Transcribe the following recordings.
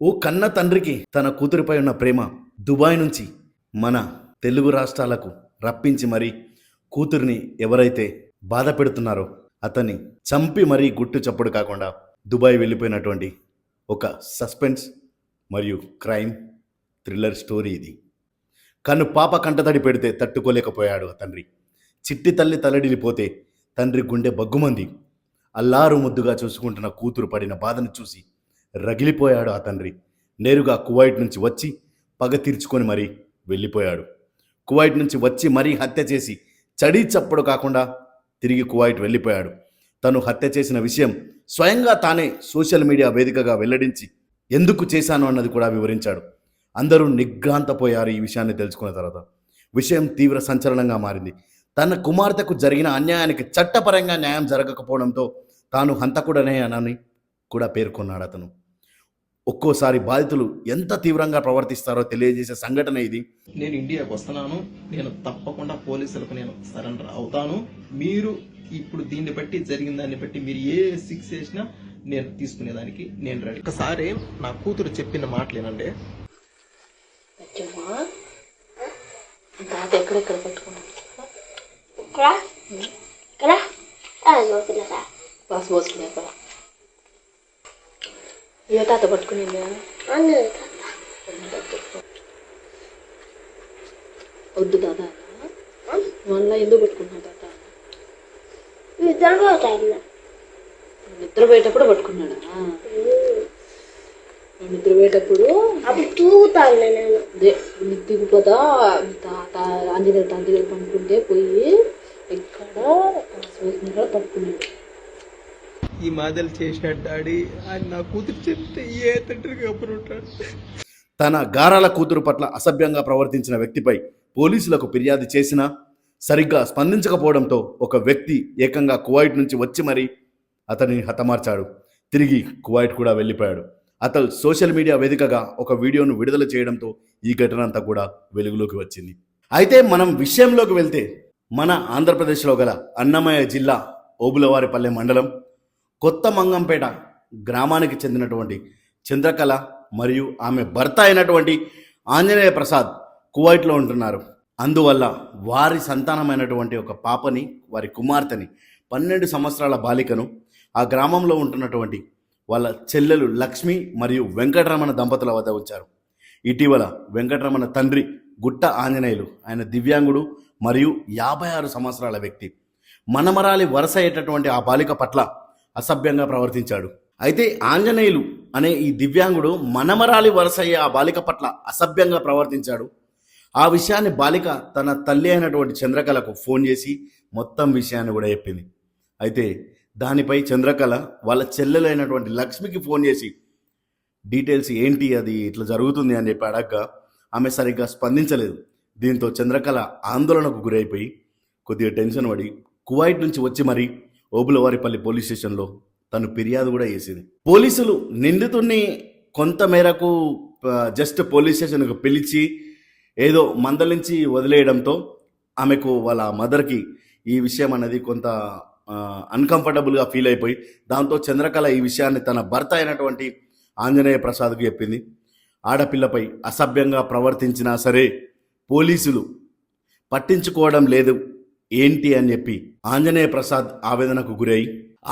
ఓ కన్న తండ్రికి తన కూతురిపై ఉన్న ప్రేమ దుబాయ్ నుంచి మన తెలుగు రాష్ట్రాలకు రప్పించి మరీ కూతురిని ఎవరైతే బాధ పెడుతున్నారో అతన్ని చంపి మరీ గుట్టు చప్పుడు కాకుండా దుబాయ్ వెళ్ళిపోయినటువంటి ఒక సస్పెన్స్ మరియు క్రైమ్ థ్రిల్లర్ స్టోరీ ఇది. కన్ను పాప కంటతడి పెడితే తట్టుకోలేకపోయాడు ఆ తండ్రి. చిట్టి తల్లి తలడిల్లిపోతే తండ్రి గుండె బగ్గుమంది. అల్లారు ముద్దుగా చూసుకుంటున్న కూతురు పడిన బాధను చూసి రగిలిపోయాడు ఆ తండ్రి. నేరుగా కువైట్ నుంచి వచ్చి పగ తీర్చుకొని మరీ వెళ్ళిపోయాడు. కువైట్ నుంచి వచ్చి మరీ హత్య చేసి చడీ చప్పుడు కాకుండా తిరిగి కువైట్ వెళ్ళిపోయాడు. తను హత్య చేసిన విషయం స్వయంగా తానే సోషల్ మీడియా వేదికగా వెల్లడించి ఎందుకు చేశాను అన్నది కూడా వివరించాడు. అందరూ నిగ్రాంతపోయారు ఈ విషయాన్ని తెలుసుకున్న తర్వాత. విషయం తీవ్ర సంచలనంగా మారింది. తన కుమార్తెకు జరిగిన అన్యాయానికి చట్టపరంగా న్యాయం జరగకపోవడంతో తాను హంతకుడనే అని కూడా పేర్కొన్నాడు అతను. ఒక్కోసారి బాధితులు ఎంత తీవ్రంగా ప్రవర్తిస్తారో తెలియజేసే సంఘటన ఇది. నేను ఇండియాకి వస్తున్నాను, నేను తప్పకుండా పోలీసులకు నేను సరెండర్ అవుతాను. మీరు ఇప్పుడు దీన్ని బట్టి జరిగిన దాన్ని బట్టి మీరు ఏ శిక్ష చేసినా నేను తీసుకునేదానికి నేను రెడీ. ఒకసారి నా కూతురు చెప్పిన మాటలేనండి. తాత ఎక్కడెక్కడ పట్టుకున్నాను పాస్ పోసుకున్నా ఏ తాత పట్టుకుని వద్దు తాత మళ్ళా ఎందుకు పట్టుకున్నా తాత నిద్రపోయేటప్పుడు పట్టుకున్నాడా? నిద్రపోయేటప్పుడు అప్పుడు తూగుతాను నేను. అదే దిగిపోతా తాత ఆంజనేయ తాత దగ్గర పనుకుంటే పోయి ఇక్కడ పట్టుకున్నాడు. ఈ మాదలు చేసిన డాడీ అని నా కూతురు చెప్తే ఏ తండ్రికి అప్పుడు ఉంటాడు. తన గారాల కూతురు పట్ల అసభ్యంగా ప్రవర్తించిన వ్యక్తిపై పోలీసులకు ఫిర్యాదు చేసినా సరిగ్గా స్పందించకపోవడంతో ఒక వ్యక్తి ఏకంగా కువైట్ నుంచి వచ్చి మరీ అతనిని హతమార్చాడు. తిరిగి కువైట్ కూడా వెళ్ళిపోయాడు. అతను సోషల్ మీడియా వేదికగా ఒక వీడియోను విడుదల చేయడంతో ఈ ఘటన అంతా కూడా వెలుగులోకి వచ్చింది. అయితే మనం విషయంలోకి వెళ్తే మన ఆంధ్రప్రదేశ్లో గల అన్నమయ్య జిల్లా ఓబులవారిపల్లె మండలం కొత్త మంగంపేట గ్రామానికి చెందినటువంటి చంద్రకళ మరియు ఆమె భర్త అయినటువంటి ఆంజనేయ ప్రసాద్ కువైట్లో ఉంటున్నారు. అందువల్ల వారి సంతానమైనటువంటి ఒక పాపని, వారి కుమార్తెని 12 సంవత్సరాల బాలికను ఆ గ్రామంలో ఉంటున్నటువంటి వాళ్ళ చెల్లెలు లక్ష్మి మరియు వెంకటరమణ దంపతుల వద్ద ఉంచారు. ఇటీవల వెంకటరమణ తండ్రి గుట్ట ఆంజనేయులు, ఆయన దివ్యాంగుడు మరియు 56 సంవత్సరాల వ్యక్తి, మనమరాలి వరుస అయ్యేటటువంటి ఆ బాలిక పట్ల అసభ్యంగా ప్రవర్తించాడు. అయితే ఆంజనేయులు అనే ఈ దివ్యాంగుడు మనమరాలి వరుస అయ్యే ఆ బాలిక పట్ల అసభ్యంగా ప్రవర్తించాడు. ఆ విషయాన్ని బాలిక తన తల్లి అయినటువంటి చంద్రకళకు ఫోన్ చేసి మొత్తం విషయాన్ని కూడా చెప్పింది. అయితే దానిపై చంద్రకళ వాళ్ళ చెల్లెలైనటువంటి లక్ష్మికి ఫోన్ చేసి డీటెయిల్స్ ఏంటి, అది ఇట్లా జరుగుతుంది అని చెప్పి అడగ్గా ఆమె సరిగ్గా స్పందించలేదు. దీంతో చంద్రకళ ఆందోళనకు గురైపోయి కొద్దిగా టెన్షన్ పడి కువైట్ నుంచి వచ్చి మరీ ఓబులవారిపల్లి పోలీస్ స్టేషన్లో తను ఫిర్యాదు కూడా చేసింది. పోలీసులు నిందితుడిని కొంత మేరకు జస్ట్ పోలీస్ స్టేషన్కు పిలిచి ఏదో మందలించి వదిలేయడంతో ఆమెకు వాళ్ళ మదర్కి ఈ విషయం అనేది కొంత అన్కంఫర్టబుల్గా ఫీల్ అయిపోయి దాంతో చంద్రకళ ఈ విషయాన్ని తన భర్త అయినటువంటి ఆంజనేయ ప్రసాద్కు చెప్పింది. ఆడపిల్లపై అసభ్యంగా ప్రవర్తించినా సరే పోలీసులు పట్టించుకోవడం లేదు ఏంటి అని చెప్పి ఆంజనేయ ప్రసాద్ ఆవేదనకు గురై,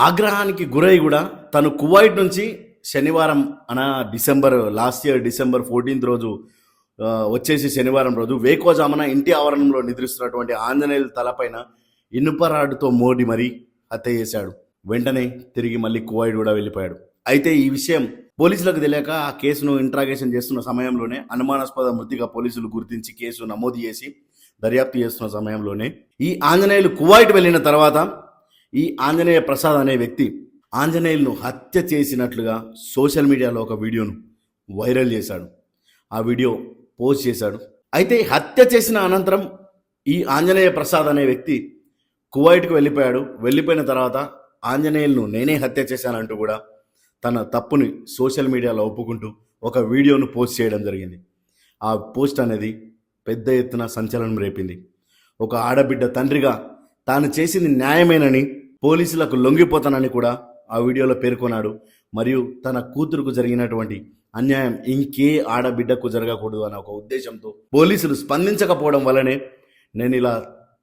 ఆగ్రహానికి గురై కూడా తను కువైట్ నుంచి శనివారం లాస్ట్ ఇయర్ డిసెంబర్ 14th రోజు వచ్చేసి శనివారం రోజు వేకోజామున ఇంటి ఆవరణంలో నిద్రిస్తున్నటువంటి ఆంజనేయుల తలపైన ఇనుప రాడ్డుతో మోడి మరీ హత్య చేశాడు. వెంటనే తిరిగి మళ్ళీ కువైట్ కూడా వెళ్ళిపోయాడు. అయితే ఈ విషయం పోలీసులకు తెలియక ఆ కేసును ఇంట్రాగేషన్ చేస్తున్న సమయంలోనే అనుమానాస్పద మృతిగా పోలీసులు గుర్తించి కేసు నమోదు చేసి దర్యాప్తు చేస్తున్న సమయంలోనే ఈ ఆంజనేయులు కువైట్ వెళ్ళిన తర్వాత ఈ ఆంజనేయ ప్రసాద్ అనే వ్యక్తి ఆంజనేయులను హత్య చేసినట్లుగా సోషల్ మీడియాలో ఒక వీడియోను వైరల్ చేశాడు. ఆ వీడియో పోస్ట్ చేశాడు. అయితే హత్య చేసిన అనంతరం ఈ ఆంజనేయ ప్రసాద్ అనే వ్యక్తి కువైట్కు వెళ్ళిపోయాడు. వెళ్ళిపోయిన తర్వాత ఆంజనేయులను నేనే హత్య చేశానంటూ కూడా తన తప్పుని సోషల్ మీడియాలో ఒప్పుకుంటూ ఒక వీడియోను పోస్ట్ చేయడం జరిగింది. ఆ పోస్ట్ అనేది పెద్ద ఎత్తున సంచలనం రేపింది. ఒక ఆడబిడ్డ తండ్రిగా తాను చేసింది న్యాయమేనని, పోలీసులకు లొంగిపోతానని కూడా ఆ వీడియోలో పేర్కొన్నాడు. మరియు తన కూతురుకు జరిగినటువంటి అన్యాయం ఇంకే ఆడబిడ్డకు జరగకూడదు అనే ఒక ఉద్దేశంతో పోలీసులు స్పందించకపోవడం వల్లనే నేను ఇలా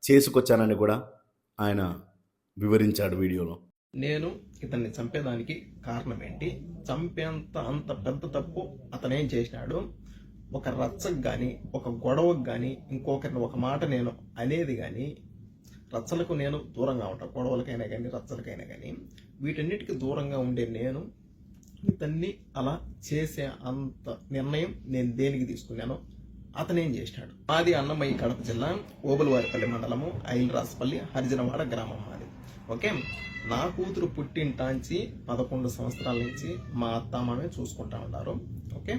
చేసుకొచ్చానని కూడా ఆయన వివరించాడు వీడియోలో. నేను ఇతన్ని చంపేదానికి కారణం ఏంటి, అంత పెద్ద తప్పు అతనేం చేసినాడు, ఒక రచ్చకు కానీ ఒక గొడవకు కానీ ఇంకొకరిని ఒక మాట నేను అనేది కానీ, రచ్చలకు నేను దూరంగా ఉంటాను, గొడవలకైనా కానీ రచ్చలకైనా కానీ వీటన్నిటికీ దూరంగా ఉండే నేను ఇతన్ని అలా చేసే అంత నిర్ణయం నేను దేనికి తీసుకున్నానో అతనేం చేసినాడు. మాది అన్నమయ్య కడప జిల్లా ఓబులవారిపల్లి మండలము ఐలరాజపల్లి హరిజనవాడ గ్రామం మాది. ఓకే, నా కూతురు పుట్టింటాంచి 11 సంవత్సరాల నుంచి మా అత్తమామే చూసుకుంటా ఉన్నారు. ఓకే,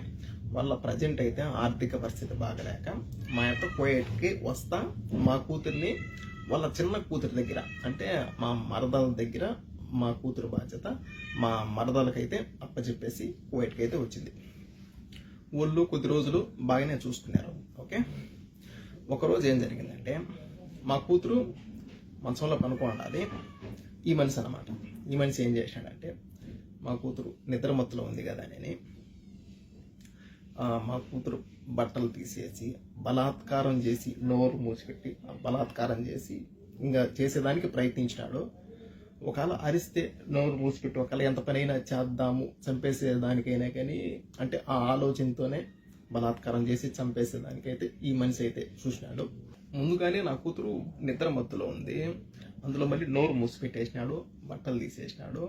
వాళ్ళ ప్రజెంట్ అయితే ఆర్థిక పరిస్థితి బాగలేక మా యొక్క కోయేట్కి వస్తా మా కూతుర్ని వాళ్ళ చిన్న కూతురి దగ్గర, అంటే మా మరదల దగ్గర మా కూతురు బాధ్యత మా మరదలకైతే అప్పచెప్పేసి కోయేట్కి అయితే వచ్చింది. ఊళ్ళో కొద్ది రోజులు బాగానే చూసుకున్నారు. ఓకే, ఒకరోజు ఏం జరిగిందంటే మా కూతురు మంచంలో పనుకోండి, ఈ మనిషి అన్నమాట. ఈ మనిషి ఏం చేశాడంటే మా కూతురు నిద్రమత్తులో ఉంది కదా అని మా కూతురు బట్టలు తీసేసి బలాత్కారం చేసి నోరు మూసిపెట్టి బలాత్కారం చేసి ఇంకా చేసేదానికి ప్రయత్నించినాడు. ఒకవేళ అరిస్తే నోరు మూసిపెట్టి ఒకవేళ ఎంత పనైనా చేద్దాము చంపేసేదానికైనా కానీ, అంటే ఆ ఆలోచనతోనే బలాత్కారం చేసి చంపేసేదానికైతే ఈ మనిషి అయితే చూసినాడు. ముందుగానే నా కూతురు నిద్ర మత్తులో ఉంది, అందులో మళ్ళీ నోరు మూసిపెట్టేసినాడు, బట్టలు తీసేసినాడు.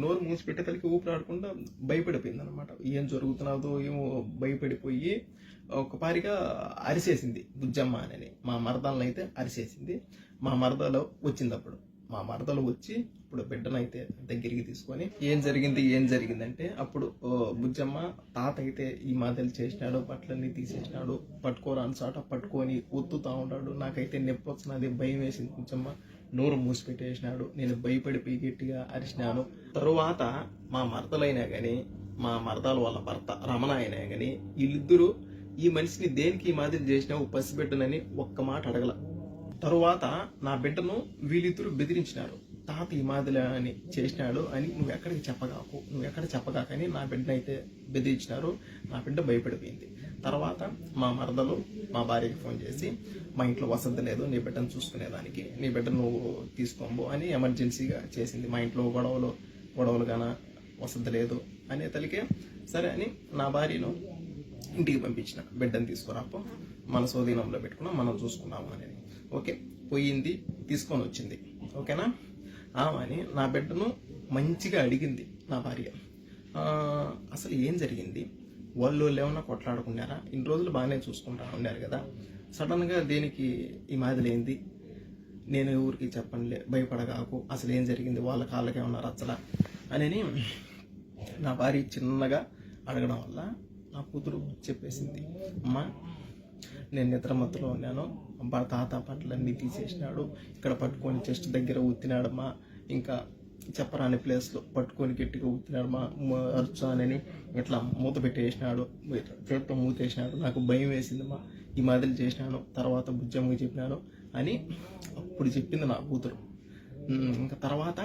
నోరు మూసిపెట్టేతలకి ఊపిరాడకుండా భయపడిపోయింది అనమాట. ఏం జరుగుతున్నదో ఏమో భయపడిపోయి ఒకపారిగా అరిసేసింది బుజ్జమ్మ అని. మా మరదలను అయితే అరిసేసింది. మా మరదలో వచ్చింది. మా మరదలు వచ్చి ఇప్పుడు బిడ్డనైతే దగ్గరికి తీసుకొని ఏం జరిగిందంటే అప్పుడు బుజ్జమ్మ తాత అయితే ఈ మాదిరి చేసినాడు, బట్టలన్నీ తీసేసినాడు, పట్టుకోరాని చాట పట్టుకొని ఒత్తుతా ఉన్నాడు. నాకైతే నొప్పి వచ్చినది, భయం వేసింది. బుజ్జమ్మ నోరు మూసిపెట్టేసినాడు. నేను భయపడిపోయి గట్టిగా అరిచినాను. తరువాత మా మరదలైనా కానీ మా మరదలు వాళ్ళ భర్త రమణ అయినా కానీ వీళ్ళిద్దరూ ఈ మనిషిని దేనికి ఈ మాదిరి చేసినావు పసిబిడ్డనని ఒక్క మాట అడగల. తరువాత నా బిడ్డను వీళ్ళిద్దరూ బెదిరించినారు. తాత ఈ మాదిరి అని చేసినాడు అని నువ్వు ఎక్కడ చెప్పగాకని నా బిడ్డనైతే బెదిరించినారు. నా బిడ్డ భయపడిపోయింది. తర్వాత మా మరదలు మా భార్యకి ఫోన్ చేసి మా ఇంట్లో వసతి లేదు, నీ బిడ్డను చూసుకునేదానికి, నీ బిడ్డ నువ్వు తీసుకోబో అని ఎమర్జెన్సీగా చేసింది. మా ఇంట్లో గొడవలు గాన వసతి లేదు అనే తలికే సరే అని నా భార్యను ఇంటికి పంపించిన. బిడ్డను తీసుకురాపో, మన స్వాధీనంలో పెట్టుకున్నాం, మనం చూసుకున్నాము అనేది. ఓకే, పోయింది, తీసుకొని వచ్చింది. ఓకేనా, ఆమె నా బిడ్డను మంచిగా అడిగింది నా భార్య. అసలు ఏం జరిగింది, వాళ్ళు ఏమన్నా కొట్లాడుకున్నారా, ఇన్ని రోజులు బాగానే చూసుకుంటా ఉన్నారు కదా, సడన్గా దేనికి ఈ మాదిరి ఏంది, నేను ఊరికి చెప్పండి, భయపడగాకు, అసలు ఏం జరిగింది, వాళ్ళ కాళ్ళకి ఏమన్నా రచ్చలా అని నా భార్య చిన్నగా అడగడం వల్ల నా కూతురు చెప్పేసింది. అమ్మ, నేను నిద్రమత్తులో ఉన్నాను, తాత బట్టలన్నీ తీసేసినాడు, ఇక్కడ పట్టుకొని చెస్ట్ దగ్గర ఊతినాడమ్మా, ఇంకా చెప్పరాని ప్లేస్లో పట్టుకొని గట్టిగా ఊతినాడమ్మా, అరుచానని ఇట్లా మూత పెట్టేసినాడు, చేతితో మూతేసినాడు, నాకు భయం వేసిందమ్మా, ఈ మాదిరి చేసినాను, తర్వాత బుజ్జమ్మకి చెప్పినాను అని అప్పుడు చెప్పింది నా కూతురు. ఇంకా తర్వాత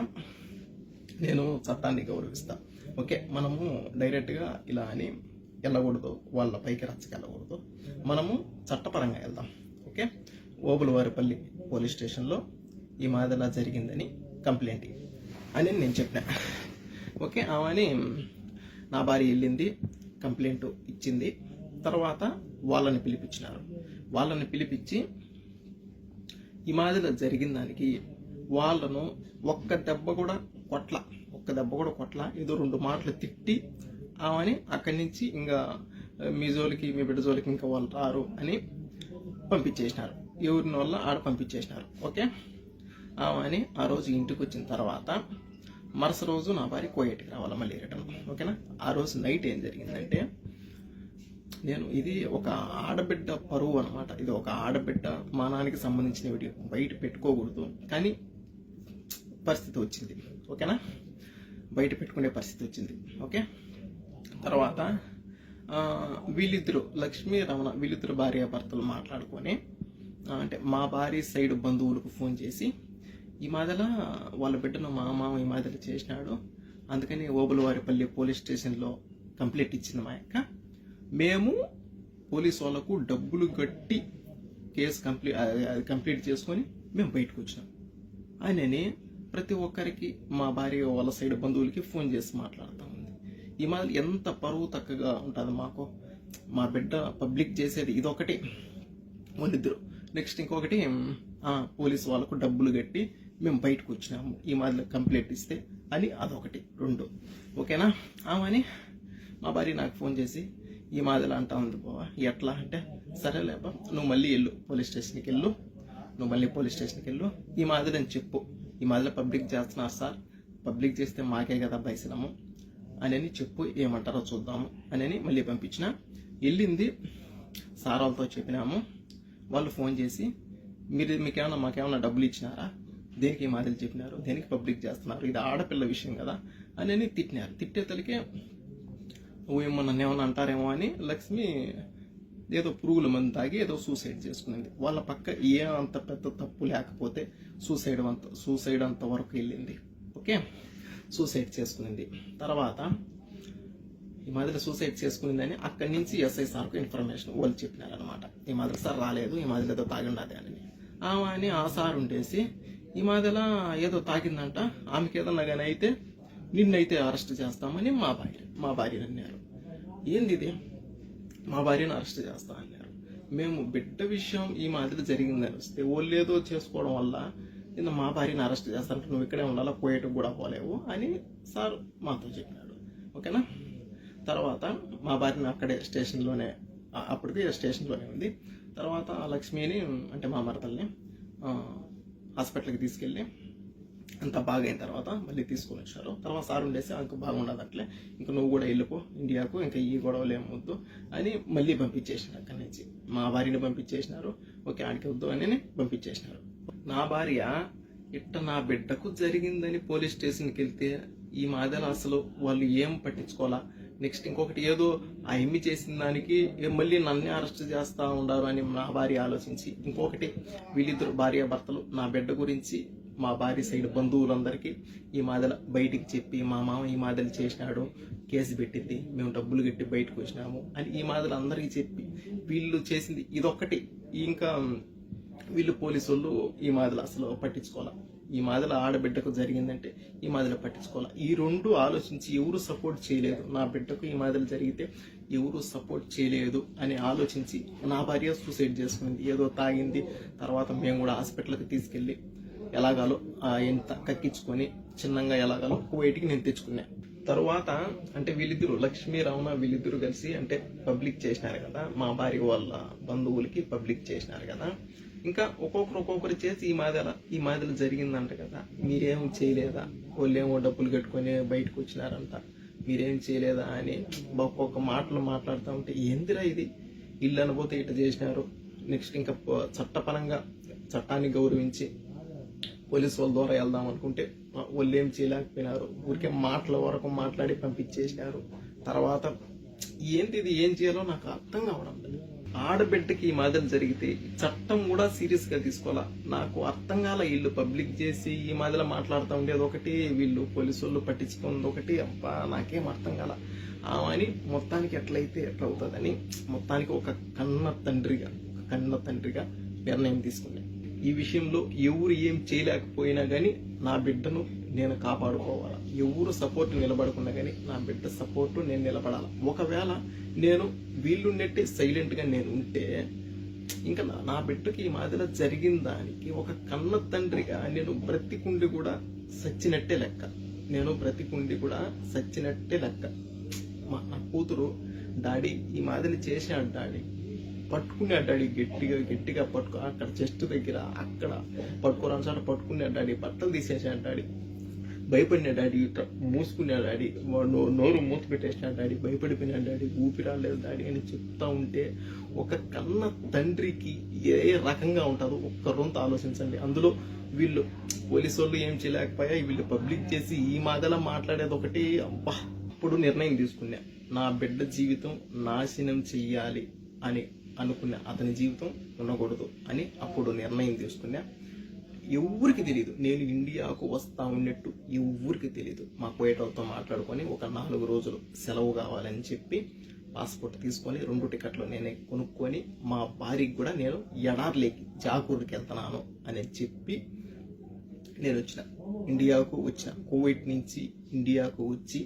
నేను చట్టాన్ని గౌరవిస్తా. ఓకే, మనము డైరెక్ట్గా ఇలా అని వెళ్ళకూడదు, వాళ్ళ పైకి రచ్చకి వెళ్ళకూడదు, మనము చట్టపరంగా వెళ్దాం. ఓకే, ఓబులవారిపల్లి పోలీస్ స్టేషన్లో ఈ మాదిరిలా జరిగిందని కంప్లైంట్ అని నేను చెప్పిన. ఓకే, ఆమెని నా భార్య వెళ్ళింది, కంప్లైంట్ ఇచ్చింది. తర్వాత వాళ్ళని పిలిపించినారు. వాళ్ళని పిలిపించి ఈ మాదిరిలా జరిగిన దానికి వాళ్ళను ఒక్క దెబ్బ కూడా కొట్ల, ఏదో 2 మాటలు తిట్టి ఆమెని అక్కడి నుంచి ఇంకా మీ జోలికి, మీ బిడ్డ జోలికి ఇంకా వాళ్ళు రారు అని పంపించేసినారు. ఎవరిని వల్ల ఆడ పంపించేసినారు. ఓకే, ఆమెని ఆ రోజు ఇంటికి వచ్చిన తర్వాత మరుస రోజు నా భార్య కోయేటికి రావాలి మళ్ళీ రిటర్న్. ఓకేనా, ఆ రోజు నైట్ ఏం జరిగిందంటే, నేను ఇది ఒక ఆడబిడ్డ పరువు అనమాట, ఇది ఒక ఆడబిడ్డ మానానికి సంబంధించిన వీడియో, బయట పెట్టుకోకూడదు కానీ పరిస్థితి వచ్చింది. ఓకేనా, బయట పెట్టుకునే పరిస్థితి వచ్చింది. ఓకే, తర్వాత వీళ్ళిద్దరు లక్ష్మీ రమణ వీళ్ళిద్దరు భార్యాభర్తలు మాట్లాడుకొని, అంటే మా భార్య సైడ్ బంధువులకు ఫోన్ చేసి ఈ మాదిరిలా వాళ్ళ బిడ్డను మా మామ ఈ మాదిరి చేసినాడు, అందుకని ఓబులవారిపల్లి పోలీస్ స్టేషన్లో కంప్లైంట్ ఇచ్చింది మా అక్క. మేము పోలీసు వాళ్ళకు డబ్బులు కట్టి కేసు కంప్లీట్ చేసుకొని మేము బయటకు వచ్చినాం అని ప్రతి ఒక్కరికి మా భార్య వాళ్ళ సైడ్ బంధువులకి ఫోన్ చేసి మాట్లాడుతూ ఉంది. ఈ మాదిరి ఎంత పరువు తక్కువగా ఉంటుంది మాకు. మా బిడ్డ పబ్లిక్ చేసేది ఇదొకటి వాళ్ళిద్దరు. నెక్స్ట్ ఇంకొకటి పోలీసు వాళ్ళకు డబ్బులు కట్టి మేము బయటకు వచ్చినాము ఈ మాదిరి కంప్లైంట్ ఇస్తే అని అదొకటి. 2 ఓకేనా. ఆమెని మా భార్య నాకు ఫోన్ చేసి ఈ మాదిరి అంటా ఉంది బావా, ఎట్లా అంటే సరేలేబా నువ్వు మళ్ళీ వెళ్ళు పోలీస్ స్టేషన్కి వెళ్ళు, ఈ మాదిరి అని చెప్పు, ఈ మాదిరి పబ్లిక్ చేస్తున్నారు సార్, పబ్లిక్ చేస్తే మాకే కదా భయసనము అని చెప్పు, ఏమంటారో చూద్దాము అని మళ్ళీ పంపించిన. వెళ్ళింది, సార్ వాళ్ళతో చెప్పినాము. వాళ్ళు ఫోన్ చేసి మాకేమన్నా డబ్బులు ఇచ్చినారా, దేనికి ఈ మాదిరి చెప్పినారు, దేనికి పబ్లిక్ చేస్తున్నారు, ఇది ఆడపిల్ల విషయం కదా అని తిట్టినారు. తిట్టేతలకే ఏమన్నా ఏమన్నా అంటారేమో అని లక్ష్మి ఏదో పురుగుల మందు తాగి ఏదో సూసైడ్ చేసుకునింది. వాళ్ళ పక్క ఏ అంత పెద్ద తప్పు లేకపోతే సూసైడ్ అంత వరకు వెళ్ళింది. ఓకే, సూసైడ్ చేసుకునింది. తర్వాత ఈ మాదిరి సూసైడ్ చేసుకునిందని అక్కడి నుంచి ఎస్ఐ సార్కు ఇన్ఫర్మేషన్ వాళ్ళు చెప్పినారనమాట. ఈ మాదిరి సార్ రాలేదు, ఈ మాదిరి ఏదో తాగిండది అని. ఆమె అని ఆ సార్ ఉండేసి ఈ మాదిరిలా ఏదో తాగిందంట, ఆమెకి ఏదన్నా కానీ అయితే నిన్నైతే అరెస్ట్ చేస్తామని మా భార్యని అన్నారు. ఏంది ఇది, మా భార్యను అరెస్ట్ చేస్తా అన్నారు. మేము బిడ్డ విషయం ఈ మాదిరి జరిగిందని వస్తే వాళ్ళు ఏదో చేసుకోవడం వల్ల మా భార్యను అరెస్ట్ చేస్తానంటే నువ్వు ఇక్కడే ఉండాలా, పోయేటకు కూడా పోలేవు అని సార్ మాతో చెప్పినాడు. ఓకేనా. తర్వాత మా భార్యను అక్కడే అప్పటికి స్టేషన్లోనే ఉంది. తర్వాత లక్ష్మిని అంటే మా మరదల్ని హాస్పిటల్కి తీసుకెళ్ళి అంత బాగా అయిన తర్వాత మళ్ళీ తీసుకొని వచ్చారు. తర్వాత సార్ ఉండేసి అంక బాగుండదు అట్లే, ఇంకా నువ్వు కూడా వెళ్ళిపో ఇండియాకు, ఇంకా ఈ గొడవలు ఏమొద్దు అని మళ్ళీ పంపించేసినారు. అక్కడి నుంచి మా భార్యని పంపించేసినారు. ఓకే ఆడికి వద్దు అని పంపించేసినారు. నా భార్య నా బిడ్డకు జరిగిందని పోలీస్ స్టేషన్కి వెళ్తే ఈ మాదిరి అసలు వాళ్ళు ఏం పట్టించుకోవాలా. నెక్స్ట్ ఇంకొకటి ఏదో ఆ ఎమ్మి చేసిన దానికి మళ్ళీ నన్నే అరెస్ట్ చేస్తా ఉండారు అని మా భార్య ఆలోచించి, ఇంకొకటి వీళ్ళిద్దరు భార్య భర్తలు నా బిడ్డ గురించి మా భార్య సైడ్ బంధువులందరికీ ఈ మాదిరి బయటికి చెప్పి మా మామ ఈ మాదిరి చేసినాడు, కేసు పెట్టింది, మేము డబ్బులు కట్టి బయటకు వచ్చినాము అని ఈ మాదిరి అందరికీ చెప్పి వీళ్ళు చేసింది ఇదొక్కటి. ఇంకా వీళ్ళు పోలీసు వాళ్ళు ఈ మాదిరి అసలు పట్టించుకోవాలి. ఈ మాదిరి ఆడబిడ్డకు జరిగిందంటే ఈ మాదిరి పట్టించుకోవాలి. ఈ 2 ఆలోచించి ఎవరు సపోర్ట్ చేయలేదు, నా బిడ్డకు ఈ మాదిరి జరిగితే ఎవరు సపోర్ట్ చేయలేదు అని ఆలోచించి నా భార్య సూసైడ్ చేసుకుంది. ఏదో తాగింది. తర్వాత మేము కూడా హాస్పిటల్కి తీసుకెళ్ళి ఎలాగాలో ఎంత కక్కించుకొని చిన్నగా ఎలాగాలో బయటికి నేను తెచ్చుకున్నా. తర్వాత అంటే వీళ్ళిద్దరు లక్ష్మీ రమణ వీళ్ళిద్దరు కలిసి అంటే పబ్లిక్ చేసినారు కదా, మా భార్య వాళ్ళ బంధువులకి పబ్లిక్ చేసినారు కదా. ఇంకా ఒక్కొక్కరు చేసి ఈ మాదిరి జరిగిందంట కదా, మీరేం చేయలేదా, వాళ్ళేమో డబ్బులు కట్టుకొని బయటకు వచ్చినారంట, మీరేం చేయలేదా అని ఒక్కొక్క మాటలు మాట్లాడుతూ ఉంటే ఏందిరా ఇది, ఇల్లు అనబోతే ఇట్లా చేసినారు. నెక్స్ట్ ఇంకా చట్టపరంగా చట్టాన్ని గౌరవించి పోలీసు వాళ్ళ ద్వారా వెళ్దాం అనుకుంటే వాళ్ళు ఏం చేయలేకపోయినారు. ఊరికే మాటల వరకు మాట్లాడి పంపించేసినారు. తర్వాత ఏంటిది ఏం చేయాలో నాకు అర్థం కావడం లేదు. ఆడబిడ్డకి ఈ మాదిరి జరిగితే చట్టం కూడా సీరియస్ గా తీసుకోవాలా. నాకు అర్థం కాల. వీళ్ళు పబ్లిక్ చేసి ఈ మాదిరి మాట్లాడుతూ ఉండేది ఒకటి, వీళ్ళు పోలీసు వాళ్ళు పట్టించుకుంది ఒకటి. అబ్బా నాకేం అర్థం కాల. ఆమెని మొత్తానికి ఎట్లయితే ఎట్లా అవుతుందని మొత్తానికి ఒక కన్న తండ్రిగా నిర్ణయం తీసుకున్నాను. ఈ విషయంలో ఎవరు ఏం చేయలేకపోయినా గానీ నా బిడ్డను నేను కాపాడుకోవాలా. ఎవరు సపోర్ట్ నిలబడకుండా గానీ నా బిడ్డ సపోర్ట్ నేను నిలబడాలా. ఒకవేళ నేను వీళ్ళు నెట్టి సైలెంట్ గా నేను ఉంటే ఇంకా నా బిడ్డకి ఈ మాదిరి జరిగిన దానికి ఒక కన్న తండ్రిగా నేను బ్రతికుండి కూడా సచ్చినట్టే లెక్క. నా కూతురు డాడీ ఈ మాదిరి చేశాడు, డాడీ పట్టుకున్నాడు, డాడీ గట్టిగా పట్టుకో, అక్కడ చెస్ట్ దగ్గర అక్కడ పట్టుకోరాని చోట పట్టుకున్నాడు డాడీ, బట్టలు తీసేసాడు డాడీ, భయపడినా డాడీ, మూసుకున్నాడు డాడీ, నోరు మూత పెట్టేసినాడు డాడీ, భయపడిపోయినాడు డాడీ, ఊపిరాలేదు డాడీ అని చెప్తా ఉంటే ఒక కన్న తండ్రికి ఏ రకంగా ఉంటుందో ఒక్క రొంత ఆలోచించండి. అందులో వీళ్ళు పోలీసు వాళ్ళు ఏం చేయలేకపోయా, వీళ్ళు పబ్లిక్ చేసి ఈ మాదలా మాట్లాడేది ఒకటి. అబ్బా, అప్పుడు నిర్ణయం తీసుకున్నా, నా బిడ్డ జీవితం నాశనం చెయ్యాలి అని అనుకున్నా, అతని జీవితం ఉండకూడదు అని అప్పుడు నిర్ణయం తీసుకున్నా. ఎవరికి తెలియదు. నేను ఇండియాకు వస్తా ఉన్నట్టు ఎవరికి తెలియదు. మా కోయటోతో మాట్లాడుకొని ఒక 4 రోజులు సెలవు కావాలని చెప్పి పాస్పోర్ట్ తీసుకొని 2 టికెట్లు నేనే కొనుక్కొని మా భార్యకి కూడా నేను ఎడార్లేకి జాకూర్కి వెళ్తున్నాను అని చెప్పి నేను ఇండియాకు వచ్చిన. కువైట్ నుంచి ఇండియాకు వచ్చి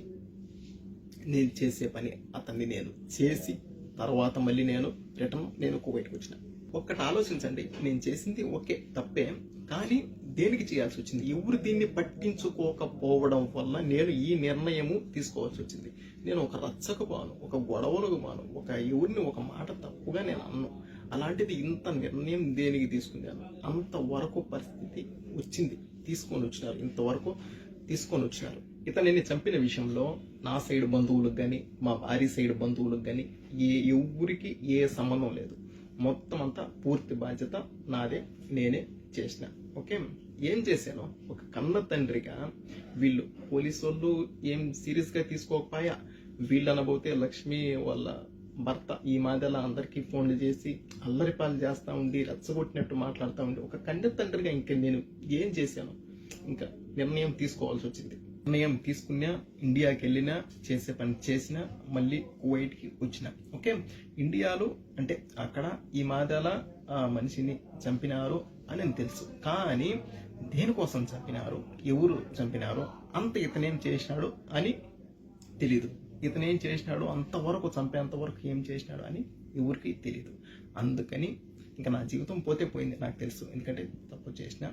నేను చేసే పని అతన్ని నేను చేసి తర్వాత మళ్ళీ నేను కువైట్కి వచ్చిన. ఒక్కటి ఆలోచించండి, నేను చేసింది ఓకే తప్పే, కానీ దేనికి చేయాల్సి వచ్చింది? ఎవరు దీన్ని పట్టించుకోకపోవడం వల్ల నేను ఈ నిర్ణయము తీసుకోవాల్సి వచ్చింది. నేను ఒక రచ్చకు బాను, ఒక గొడవలకు బాను, ఒక ఎవరిని ఒక మాట తప్పుగా నేను అన్ను. అలాంటిది ఇంత నిర్ణయం దేనికి తీసుకున్నాను? అంతవరకు పరిస్థితి వచ్చింది, ఇంతవరకు తీసుకొని వచ్చినారు. ఇతనిని చంపిన విషయంలో నా సైడ్ బంధువులకు కానీ మా భార్య సైడ్ బంధువులకు కానీ ఎవరికి ఏ సంబంధం లేదు. మొత్తం అంతా పూర్తి బాధ్యత నాదే, నేనే చేసిన. ఓకే, ఏం చేశాను? ఒక కన్న తండ్రిగా వీళ్ళు పోలీసు వాళ్ళు ఏం సీరియస్ గా తీసుకోకపోయా. వీళ్ళు అనబోతే లక్ష్మి వాళ్ళ భర్త ఈ మాదిరిలా అందరికీ ఫోన్లు చేసి అల్లరిపాలు చేస్తా ఉండి రచ్చగొట్టినట్టు మాట్లాడుతూ ఉండి ఒక కన్న తండ్రిగా ఇంకా నేను ఏం చేశాను? ఇంకా నిర్ణయం తీసుకోవాల్సి వచ్చింది. నిర్ణయం తీసుకున్నా, ఇండియాకి వెళ్ళినా, చేసే పని చేసినా, మళ్ళీ కువైట్కి వచ్చిన. ఓకే, ఇండియాలో అంటే అక్కడ ఈ మాదిరిలా మనిషిని చంపినారు అని తెలుసు, కానీ దేనికోసం చంపినారు, ఎవరు చంపినారు, అంత ఇతనేం చేసినాడు అని తెలీదు. ఇతనేం చేసినాడు అంతవరకు, చంపేంతవరకు ఏం చేసినాడు అని ఎవరికి తెలీదు. అందుకని ఇంకా నా జీవితం పోతే పోయింది నాకు తెలుసు, ఎందుకంటే తప్పు చేసిన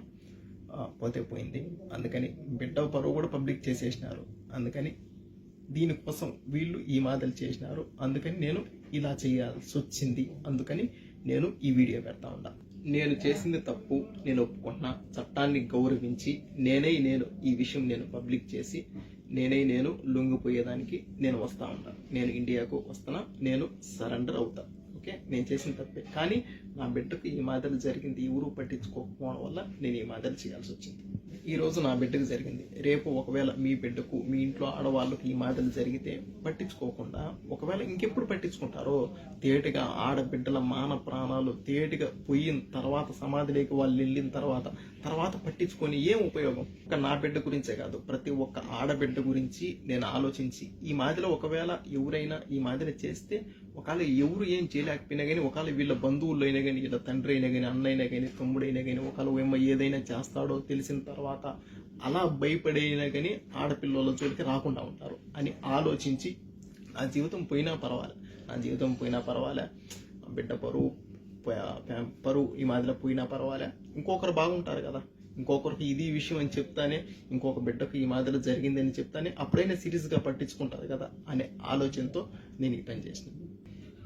పోతే పోయింది. అందుకని బిడ్డ పరువు కూడా పబ్లిక్ చేసేసినారు. అందుకని దీనికోసం వీళ్ళు ఈ మాటలు చేసినారు. అందుకని నేను ఇలా చేయాల్సి వచ్చింది. అందుకని నేను ఈ వీడియో పెడతా ఉన్నా. నేను చేసింది తప్పు, నేను ఒప్పుకుంటున్నా. చట్టాన్ని గౌరవించి నేను ఈ విషయం నేను పబ్లిక్ చేసి నేను లొంగిపోయేదానికి నేను వస్తా ఉన్నా. నేను ఇండియాకు వస్తున్నా, నేను సరెండర్ అవుతా. ఓకే, నేను చేసిన తప్పే, కానీ నా బిడ్డకు ఈ మాదిరి జరిగింది, ఎవరు పట్టించుకోకపోవడం వల్ల నేను ఈ మాదిరి చేయాల్సి వచ్చింది. ఈ రోజు నా బిడ్డకు జరిగింది, రేపు ఒకవేళ మీ బిడ్డకు, మీ ఇంట్లో ఆడవాళ్ళకు ఈ మాదిరి జరిగితే పట్టించుకోకుండా ఒకవేళ ఇంకెప్పుడు పట్టించుకుంటారో, తేటిగా ఆడబిడ్డల మాన ప్రాణాలు తేటిగా పోయిన తర్వాత, సమాధిలోకి వాళ్ళు వెళ్ళిన తర్వాత పట్టించుకొని ఏం ఉపయోగం? ఒక నా బిడ్డ గురించే కాదు, ప్రతి ఒక్క ఆడబిడ్డ గురించి నేను ఆలోచించి ఈ మాదిరిలో ఒకవేళ ఎవరైనా ఈ మాదిరి చేస్తే, ఒకవేళ ఎవరు ఏం చేయలేకపోయినా కానీ, ఒకవేళ వీళ్ళ బంధువులు అయినా కానీ, వీళ్ళ తండ్రి అయినా కానీ, అన్నైనా కానీ, తమ్ముడైనా కానీ, ఒకవేళ ఏదైనా చేస్తాడో తెలిసిన తర్వాత అలా భయపడైనా కానీ ఆడపిల్లల జోలికి రాకుండా ఉంటారు అని ఆలోచించి నా జీవితం పోయినా పర్వాలే, బిడ్డ పరువు ఈ మాదిరిలో పోయినా పర్వాలే, ఇంకొకరు బాగుంటారు కదా, ఇంకొకరికి ఇది విషయం అని చెప్తానే, ఇంకొక బిడ్డకు ఈ మాదిరిలో జరిగిందని చెప్తానే అప్పుడైనా సీరియస్గా పట్టించుకుంటారు కదా అనే ఆలోచనతో నేను ఈ పని చేసిన.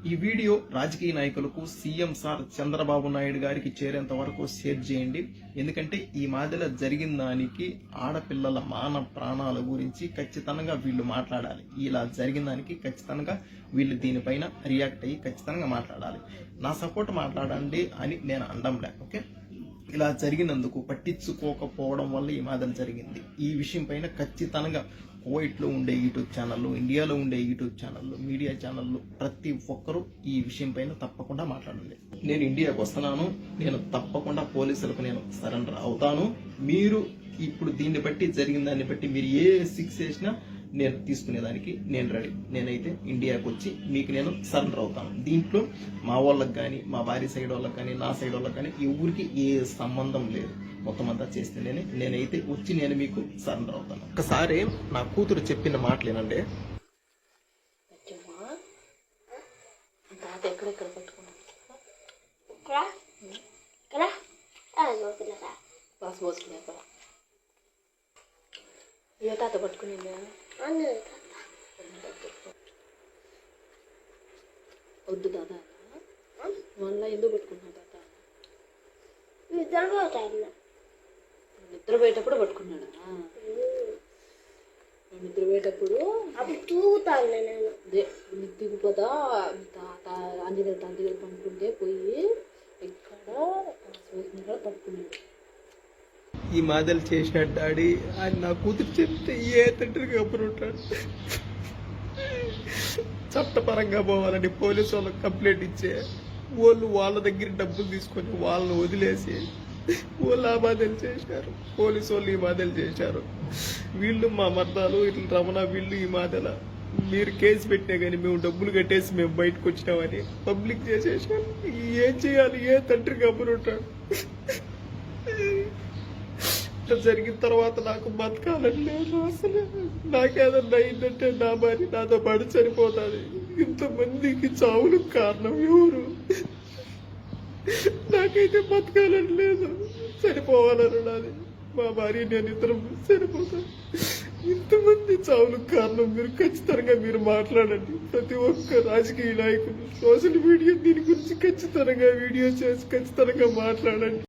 ఈ వీడియో రాజకీయ నాయకులకు, సీఎం సార్ చంద్రబాబు నాయుడు గారికి చేరేంత వరకు షేర్ చేయండి. ఎందుకంటే ఈ మాదిరిలో జరిగిన దానికి ఆడపిల్లల మాన ప్రాణాల గురించి ఖచ్చితంగా వీళ్ళు మాట్లాడాలి. ఇలా జరిగిన దానికి ఖచ్చితంగా వీళ్ళు దీనిపైన రియాక్ట్ అయ్యి ఖచ్చితంగా మాట్లాడాలి. నా సపోర్ట్ మాట్లాడండి అని నేను అనడంలే. ఓకే, ఇలా జరిగినందుకు పట్టించుకోకపోవడం వల్ల ఈ మాదిరి జరిగింది. ఈ విషయం పైన ఖచ్చితంగా కువైట్లో ఉండే యూట్యూబ్ ఛానళ్ళు, ఇండియాలో ఉండే యూట్యూబ్ ఛానళ్ళు, మీడియా ఛానళ్ళు ప్రతి ఒక్కరూ ఈ విషయం పైన తప్పకుండా మాట్లాడండి. నేను ఇండియాకు వస్తున్నాను, నేను తప్పకుండా పోలీసులకు నేను సరెండర్ అవుతాను. మీరు ఇప్పుడు దీన్ని బట్టి, జరిగిన దాన్ని బట్టి మీరు ఏ శిక్ష చేసినా నేను తీసుకునేదానికి నేను రెడీ. నేనైతే ఇండియాకు వచ్చి మీకు నేను సరెండర్ అవుతాను. దీంట్లో మా వాళ్ళకి కానీ, మా భార్య సైడ్ వాళ్ళకి కానీ, నా సైడ్ వాళ్ళకి కానీ ఎవరికి ఏ సంబంధం లేదు. మొత్తం అంతా చేస్తే నేనైతే వచ్చి నేను మీకు సరెండర్ అవుతాను. ఒకసారి నా కూతురు చెప్పిన మాటలేనండి. ఎక్కడెక్కడ పట్టుకున్నాను పాస్ పోసుకునే ఏ తాత పట్టుకునిందా? వద్దు తాత, మళ్ళీ ఎందుకు పట్టుకున్నావు తాత? నిద్రపోయేటప్పుడు పట్టుకున్నాడా? నిద్రపోయేటప్పుడు అప్పుడు తూగుతాను నేను. దిగిపోతా తాత ఆంజనేయ తాత దగ్గర పనుకుంటే పోయి ఇక్కడ పట్టుకున్నాడు. ఈ మాదలు చేసిన డాడీ ఆయన నా కూతురు చెప్తే ఏ తండ్రికి అప్పుడు ఉంటాడు. చట్టపరంగా పోవాలని పోలీసు వాళ్ళకి కంప్లైంట్ ఇచ్చే వాళ్ళు వాళ్ళ దగ్గర డబ్బులు తీసుకొని వాళ్ళని వదిలేసి వాళ్ళు ఆ బాధలు చేశారు, పోలీసు వాళ్ళు ఈ బాధలు చేశారు, వీళ్ళు మా మర్దాలు ఇట్లా రమణ వీళ్ళు ఈ బాధల మీరు కేసు పెట్టినా కానీ మేము డబ్బులు కట్టేసి మేము బయటకు వచ్చినామని పబ్లిక్ చేసేసారు. ఏం చేయాలి? ఏ తండ్రి గబ్బురుంటాడు? ఇట్లా జరిగిన తర్వాత నాకు బతకాలని లేదు. అసలు నాకేదన్నా అయిందంటే నా భార్య నాతో పాటు చనిపోతుంది. ఇంతమందికి చావులకు కారణం ఎవరు? నాకైతే బతకాలని లేదు, చనిపోవాలని నాది. మా భార్య నేను ఇద్దరం చనిపోతాం. ఇంతమంది చావులకు కారణం మీరు ఖచ్చితంగా మీరు మాట్లాడండి. ప్రతి ఒక్క రాజకీయ నాయకులు సోషల్ మీడియా దీని గురించి ఖచ్చితంగా వీడియో చేసి ఖచ్చితంగా మాట్లాడండి.